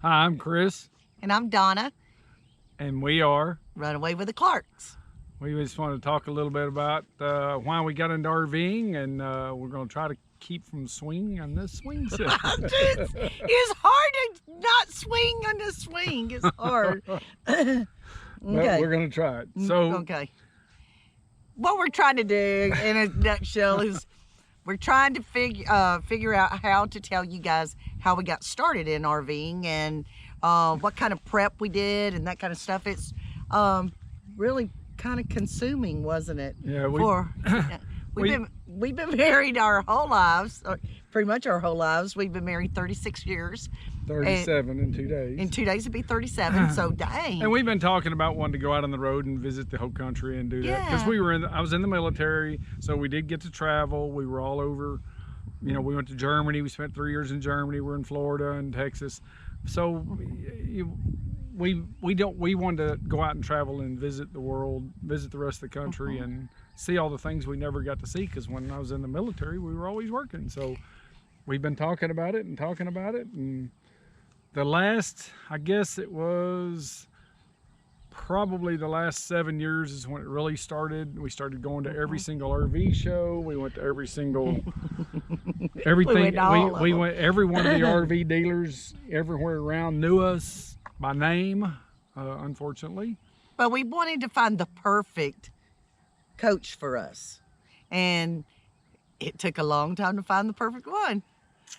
Hi, I'm Chris. And I'm Donna. And we are Runaway with the Clarks. We just want to talk a little bit about why we got into RVing, and we're going to try to keep from swinging on this swing set. It's hard to not swing on the swing. It's hard. Okay. But we're going to try it. So, okay. What we're trying to do in a nutshell is we're trying to figure out how to tell you guys how we got started in RVing and what kind of prep we did and that kind of stuff. It's really kind of consuming, wasn't it? Yeah, we've been married our whole lives, pretty much our whole lives. We've been married 36 years. 37 in 2 days. In 2 days it'd be 37, so dang. And we've been talking about wanting to go out on the road and visit the whole country and do that. Because I was in the military, so we did get to travel. We were all over, you know, we went to Germany. We spent 3 years in Germany. We're in Florida and Texas. So we wanted to go out and travel and visit the world, visit the rest of the country, and see all the things we never got to see, because when I was in the military we were always working. So we've been talking about it, and the last, I guess it was probably the last 7 years is when it really started. We started going to every single RV show. We went to every single everything. We went every one of the RV dealers everywhere around knew us by name, unfortunately. But we wanted to find the perfect coach for us, and it took a long time to find the perfect one.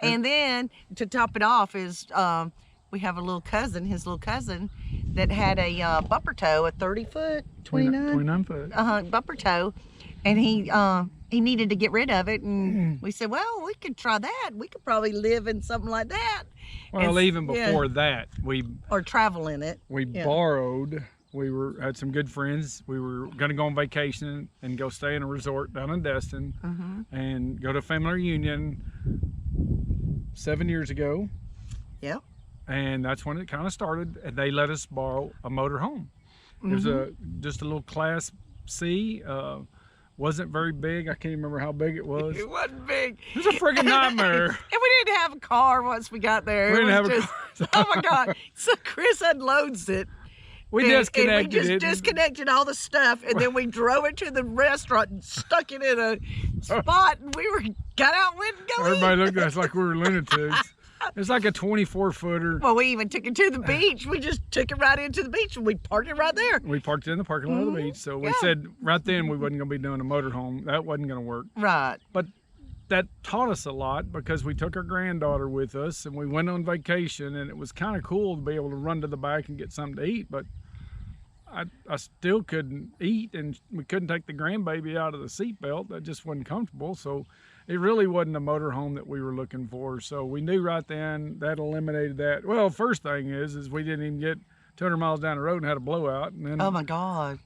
And then to top it off is we have a little cousin, his little cousin, that had a bumper tow, a 30-foot, 29 foot bumper tow, and he needed to get rid of it, and we said, well, we could try that. We could probably live in something like that. Well, even before that, or travel in it. We borrowed. We had some good friends. We were going to go on vacation and go stay in a resort down in Destin and go to a family reunion 7 years ago. Yep. And that's when it kind of started. And they let us borrow a motorhome. It was just a little Class C. Wasn't very big. I can't remember how big it was. It wasn't big. It was a friggin' nightmare. And we didn't have a car once we got there. We didn't have a car. Oh my God. So Chris unloads it. We disconnected it. We just disconnected all the stuff, and then we drove it to the restaurant and stuck it in a spot, and got out and went and go Everybody eat. looked at us like we were lunatics. It's like a 24-footer. Well, we even took it to the beach. We just took it right into the beach, and we parked it right there. We parked it in the parking lot of the beach. So we said right then we wasn't going to be doing a motorhome. That wasn't going to work. Right. But that taught us a lot, because we took our granddaughter with us, and we went on vacation, and it was kind of cool to be able to run to the back and get something to eat. But I still couldn't eat, and we couldn't take the grandbaby out of the seatbelt. That just wasn't comfortable. So it really wasn't a motorhome that we were looking for. So we knew right then that eliminated that. Well, first thing is we didn't even get 200 miles down the road and had a blowout. And then, oh my God.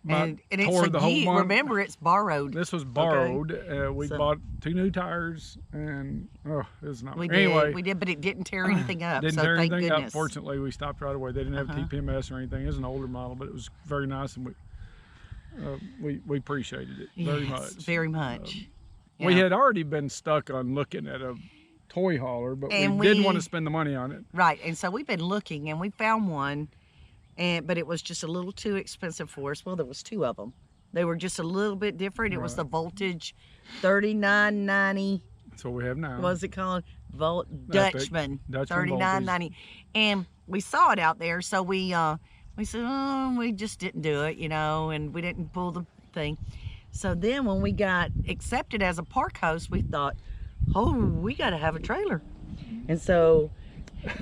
And it's tore the whole month. Remember, it's borrowed. This was borrowed. Okay. We bought 2 new tires, and it was not. Anyway, we did, but it didn't tear anything up. Didn't so tear thank anything goodness. up. Fortunately, we stopped right away. They didn't have TPMS or anything. It was an older model, but it was very nice, and we appreciated it very much. Very much. We had already been stuck on looking at a toy hauler, but we didn't want to spend the money on it. Right, and so we've been looking, and we found one, but it was just a little too expensive for us. Well, there was 2 of them. They were just a little bit different. It was the Voltage 3990. That's what we have now. What's it called? Dutchman 3990. And we saw it out there, so we said, oh, we just didn't do it, you know, and we didn't pull the thing. So then when we got accepted as a park host, we thought, oh, we got to have a trailer. And so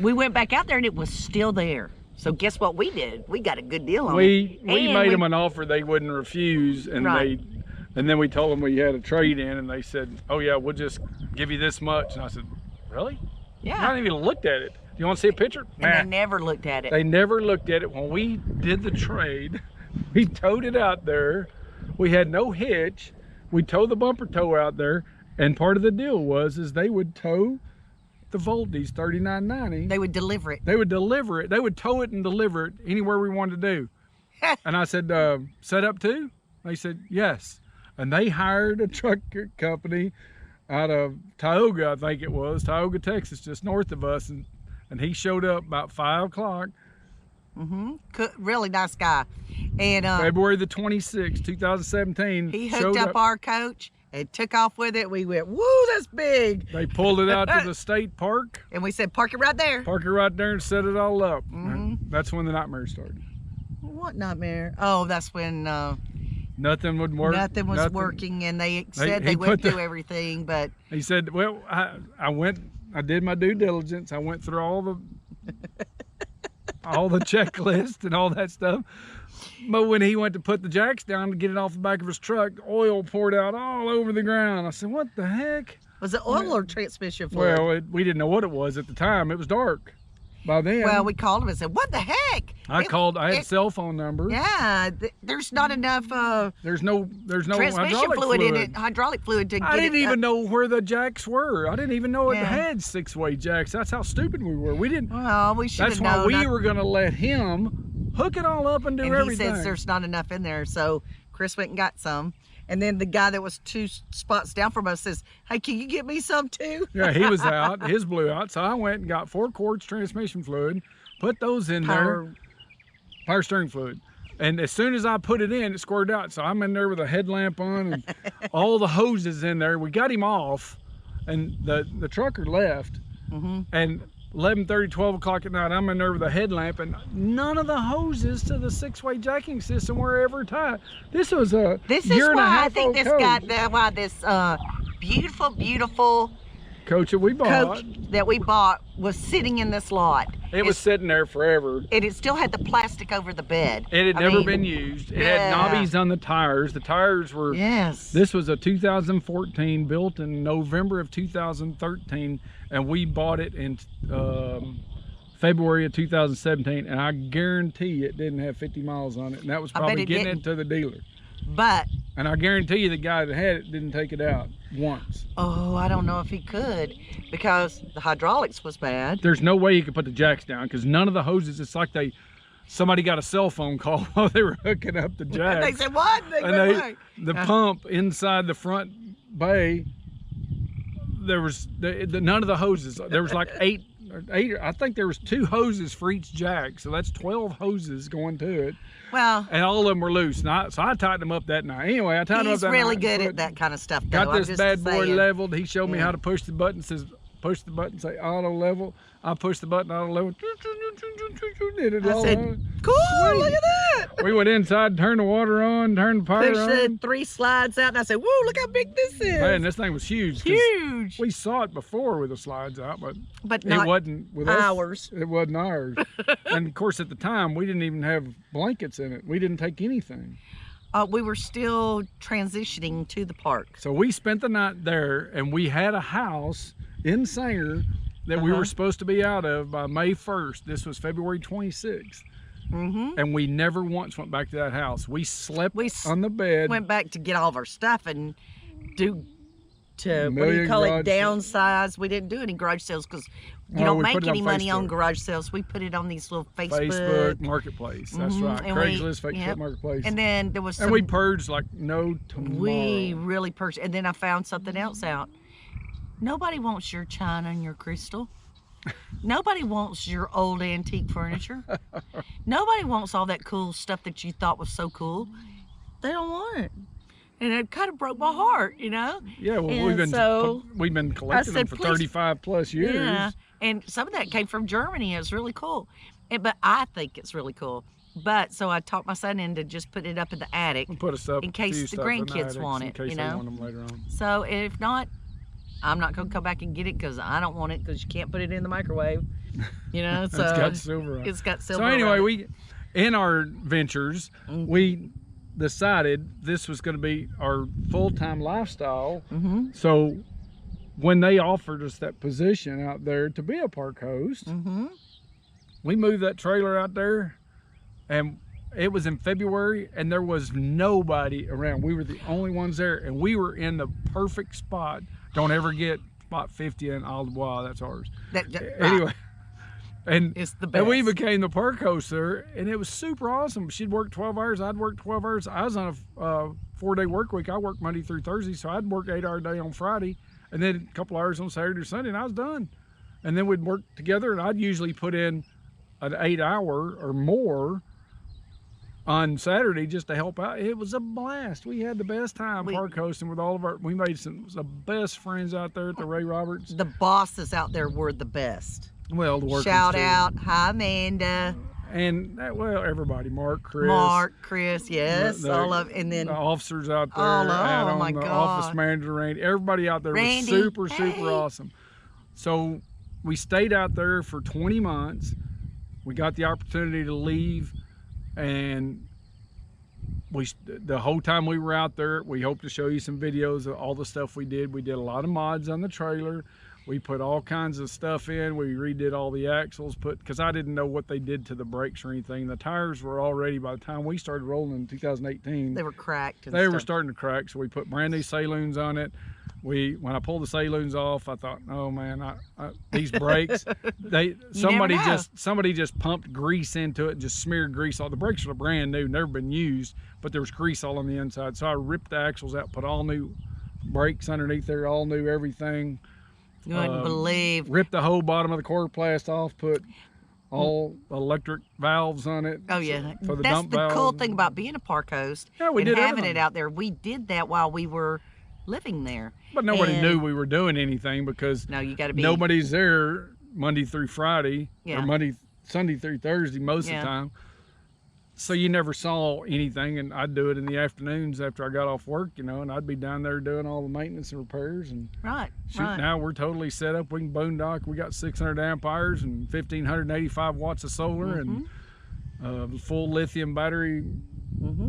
we went back out there, and it was still there. So guess what we did? We got a good deal on it. We made them an offer they wouldn't refuse, and and then we told them we had a trade-in, and they said, oh yeah, we'll just give you this much. And I said, really? Yeah. I haven't even looked at it. Do you want to see a picture? And they never looked at it. They never looked at it. When we did the trade, we towed it out there. We had no hitch. We towed the bumper tow out there, and part of the deal was they would tow the Voltage 3990. They would deliver it. They would deliver it. They would tow it and deliver it anywhere we wanted to do. And I said, set up too? They said, yes. And they hired a truck company out of Tioga, I think it was, Tioga, Texas, just north of us. And and he showed up about 5 o'clock. Really nice guy. And February the 26th, 2017. He hooked up our coach and took off with it. We went, woo, that's big. They pulled it out to the state park. And we said, park it right there. Park it right there and set it all up. That's when the nightmare started. What nightmare? Oh, that's when nothing would work. Nothing was working, and they said they went through everything, but he said, well, I did my due diligence. I went through all the checklist and all that stuff. But when he went to put the jacks down to get it off the back of his truck, oil poured out all over the ground. I said, what the heck? Was it oil or transmission fluid? Well, we didn't know what it was at the time. It was dark by then. Well, we called him and said, what the heck? I had cell phone numbers. Yeah, there's not enough there's no transmission fluid in it, hydraulic fluid to get it. I didn't even know where the jacks were. I didn't even know it had 6-way jacks. That's how stupid we were. We didn't. Well, we should have known. That's why we were going to let him hook it all up and do everything. He says there's not enough in there, so Chris went and got some. And then the guy that was 2 spots down from us says, hey, can you get me some too? Yeah, he was out. His blew out. So I went and got 4 quarts transmission fluid, put those in there. Power steering fluid. And as soon as I put it in, it squirted out. So I'm in there with a headlamp on and all the hoses in there. We got him off, and the trucker left. And 11:30, 12 o'clock at night, I'm in there with a headlamp, and none of the hoses to the 6-way jacking system were ever tied. This was a year and a half old coach. Why this beautiful, beautiful coach that we bought was sitting in this lot. It was sitting there forever. And it still had the plastic over the bed. It had never been used. It had knobbies on the tires. The tires were, this was a 2014, built in November of 2013, and we bought it in February of 2017, and I guarantee it didn't have 50 miles on it, and that was probably getting it to the dealer. And I guarantee you the guy that had it didn't take it out once. Oh, I don't know if he could, because the hydraulics was bad. There's no way he could put the jacks down, because none of the hoses, it's like somebody got a cell phone call while they were hooking up the jacks. They said, what? The pump inside the front bay, there was none of the hoses. There was like eight, I think there was 2 hoses for each jack, so that's 12 hoses going to it. Well, and all of them were loose. So I tightened them up that night. Anyway, I tightened them up that night. He's really good at that kind of stuff, though. Got this bad boy leveled. He showed me how to push the button. Says push the button, say auto level. I pushed the button, auto level. I said, cool, sweet. Look at that. We went inside, turned the water on, turned the power on. Pushed 3 slides out, and I said, whoa, look how big this is. Man, this thing was huge. Huge. We saw it before with the slides out, but not it wasn't with ours. It wasn't ours. And of course, at the time, we didn't even have blankets in it. We didn't take anything. We were still transitioning to the park. So we spent the night there, and we had a house in Sanger that we were supposed to be out of by May 1st. This was February 26th. And we never once went back to that house. We slept on the bed. Went back to get all of our stuff and downsize. We didn't do any garage sales because you don't make any money on garage sales. We put it on these little Facebook Marketplace. That's right. And Craigslist, Facebook Marketplace. And then there was and we purged like no tomorrow. We really purged. And then I found something else out. Nobody wants your china and your crystal. Nobody wants your old antique furniture. Nobody wants all that cool stuff that you thought was so cool. They don't want it. And it kind of broke my heart, you know? Yeah, well, we've been collecting them for 35 plus years. Yeah, and some of that came from Germany. It was really cool. But I think it's really cool. But so I talked my son into just put it up in the attic in case the grandkids want it, you know? Want them later on. So if not, I'm not going to come back and get it because I don't want it because you can't put it in the microwave, you know? So it's got silver on it. It's got silver on it. So anyway, in our ventures, we decided this was going to be our full-time lifestyle. So when they offered us that position out there to be a park host, we moved that trailer out there, and it was in February, and there was nobody around. We were the only ones there, and we were in the perfect spot. Don't ever get spot 50 in Isle de Bois. That's ours. Anyway, and it's the best. And we became the park host there, and it was super awesome. She'd work 12 hours. I'd work 12 hours. I was on a 4-day work week. I worked Monday through Thursday, so I'd work 8-hour day on Friday, and then a couple hours on Saturday or Sunday, and I was done. and then we'd work together, and I'd usually put in an 8-hour or more on Saturday just to help out. It was a blast. We had the best time park hosting with all of our, we made some best friends out there at the Ray Roberts. The bosses out there were the best. Well, the workers Shout too. out, hi Amanda. And well, everybody, Mark, Chris, yes, all of, and then the officers out there, oh my the God, office manager, Randy, everybody out there was super awesome. So we stayed out there for 20 months. We got the opportunity to leave, and the whole time we were out there, we hope to show you some videos of all the stuff we did. We did a lot of mods on the trailer. We put all kinds of stuff in. We redid all the axles, because I didn't know what they did to the brakes or anything. The tires were already, by the time we started rolling in 2018, they were cracked. They were starting to crack, so we put brand new Saloons on it. When I pulled the Saloons off, I thought, oh man, these brakes, somebody just pumped grease into it and just smeared grease all. The brakes were brand new, never been used, but there was grease all on the inside. So I ripped the axles out, put all new brakes underneath there, all new everything. You wouldn't believe. Ripped the whole bottom of the coroplast off, put all electric valves on it. Oh yeah, for the that's dump the valve. cool thing about being a park host and having it out there. We did that while we were living there. But nobody knew we were doing anything, because you got to be. Nobody's there Monday through Friday, or Sunday through Thursday most of the time. So you never saw anything, and I'd do it in the afternoons after I got off work, and I'd be down there doing all the maintenance and repairs. And now we're totally set up. We can boondock. We got 600 amp hours and 1,585 watts of solar, and full lithium battery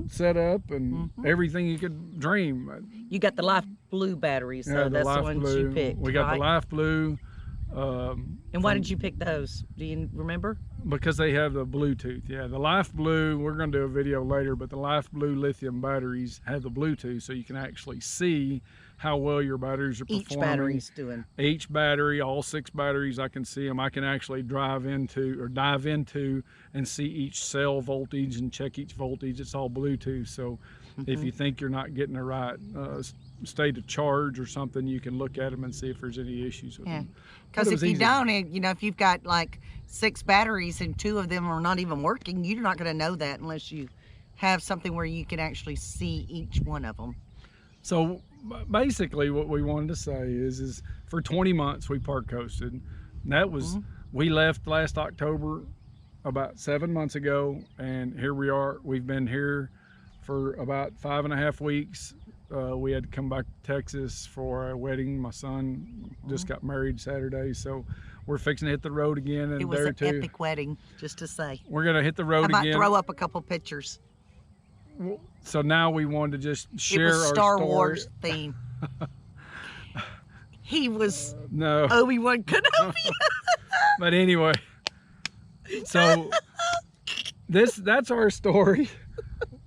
set up, and everything you could dream. You got the Life Blue batteries, so that's the ones you picked. We got the Life Blue. And why did you pick those? Do you remember? Because they have the Bluetooth. Yeah, the Life Blue, we're going to do a video later, but the Life Blue lithium batteries have the Bluetooth, so you can actually see how well your batteries are performing. Each battery's doing. Each battery, all 6 batteries, I can see them. I can actually dive into and see each cell voltage and check each voltage. It's all Bluetooth, so if you think you're not getting the right state of charge or something, you can look at them and see if there's any issues with them. Because if you don't, if you've got like 6 batteries and 2 of them are not even working, you're not going to know that unless you have something where you can actually see each one of them. So basically what we wanted to say is for 20 months we park hosted. That was, we left last October about 7 months ago, and here we are. We've been here for about 5.5 weeks. We had to come back to Texas for a wedding. My son just got married Saturday, so we're fixing to hit the road again. And it was an epic wedding, just to say. We're gonna hit the road again. I might throw up a couple pictures. So now we wanted to just share our Star Wars theme. He was no Obi-Wan Kenobi. But anyway, so that's our story.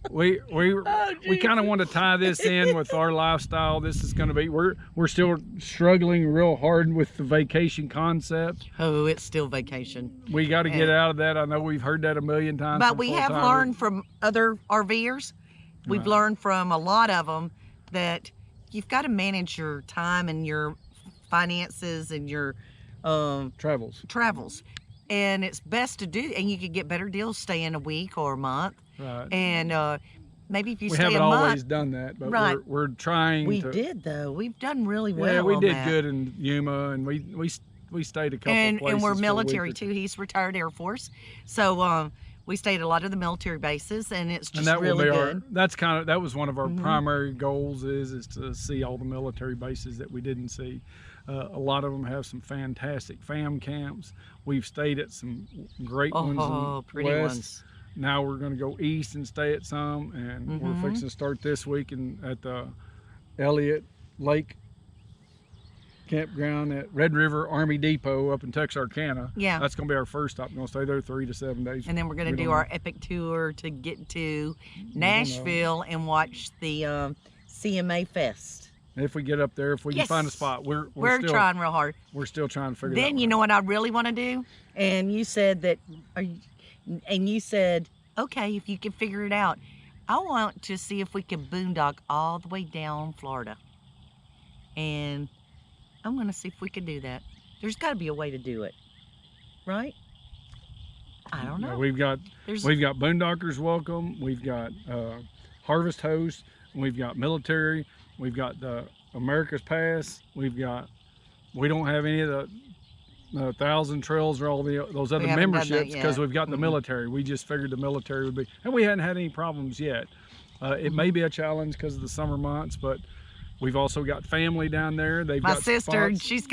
We kind of want to tie this in with our lifestyle. This is going to be, we're still struggling real hard with the vacation concept. Oh, it's still vacation. We got to get out of that. I know we've heard that a million times. But we have learned from other RVers. We've learned from a lot of them that you've got to manage your time and your finances and your travels. And it's best to do, and you could get better deals staying a week or a month. Right. And maybe if you stay a month. We haven't always done that, but we're trying to. We did, though. We've done really well. Yeah, we did good in Yuma, and we stayed a couple places. And we're military too. He's retired Air Force, so we stayed at a lot of the military bases, and it's just really good. That was one of our primary goals is to see all the military bases that we didn't see. A lot of them have some fantastic fam camps. We've stayed at some great ones in the west. Ones. Now we're going to go east and stay at some, and we're fixing to start this week at the Elliott Lake campground at Red River Army Depot up in Texarkana. Yeah, that's going to be our first stop. We're going to stay there 3 to 7 days. And then we're going to do our epic tour to get to Nashville and watch the CMA Fest. If we get up there, if we can find a spot, we're still trying real hard. We're still trying to figure that out. Then you know what I really want to do? And you said that, okay, if you can figure it out, I want to see if we can boondock all the way down Florida. And I'm going to see if we can do that. There's got to be a way to do it, right? I don't know. We've got Boondockers Welcome. We've got Harvest Host. We've got military. We've got the America's Pass. We don't have any of the 1,000 trails or all those other memberships because we've got the military. We just figured the military would be, and we hadn't had any problems yet. It may be a challenge because of the summer months, but we've also got family down there. They've got sister, spots.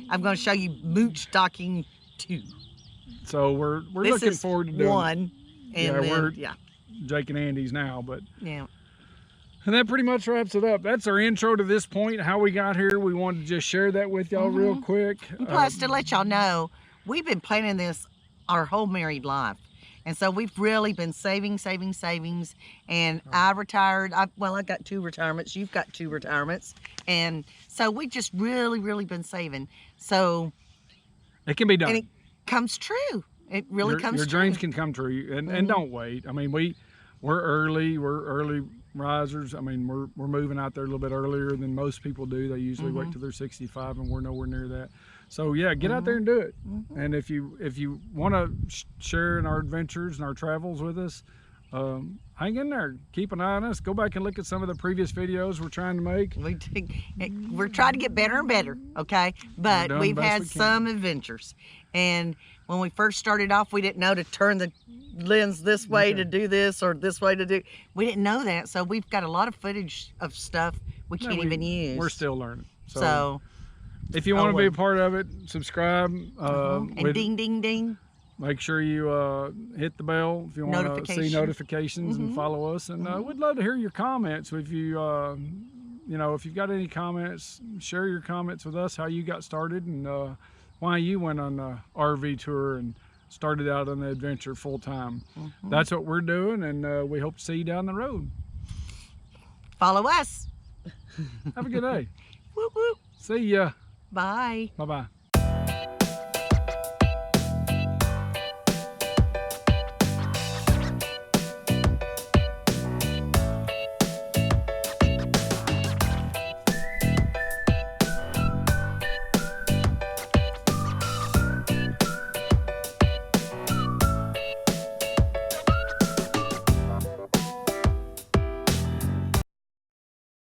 I'm gonna show you mooch docking 2. So we're looking forward to doing 1. And Jake and Andy's now, but yeah. And that pretty much wraps it up. That's our intro to this point, how we got here. We wanted to just share that with y'all real quick. And plus, to let y'all know, we've been planning this our whole married life. And so we've really been savings. And I retired. I got 2 retirements. You've got 2 retirements. And so we just really been saving. So it can be done. And it comes true. It really comes true. Your dreams can come true. And don't wait. I mean, we're early risers. I mean, we're moving out there a little bit earlier than most people do. They usually wait till they're 65, and we're nowhere near that. So yeah, get out there and do it. And if you want to share in our adventures and our travels with us, hang in there. Keep an eye on us. Go back and look at some of the previous videos we're trying to make. We're trying to get better and better, okay? But we've had some adventures. And when we first started off, we didn't know to turn the lens this way to do this or this way to do. We didn't know that, so we've got a lot of footage of stuff we can't even use. We're still learning. So if you want to be a part of it, subscribe. And ding. Make sure you hit the bell if you want to see notifications and follow us. And we'd love to hear your comments. If you if you've got any comments, share your comments with us, how you got started and why you went on the RV tour and started out on the adventure full time. That's what we're doing, and we hope to see you down the road. Follow us. Have a good day. Whoop, whoop. See ya. Bye. Bye-bye.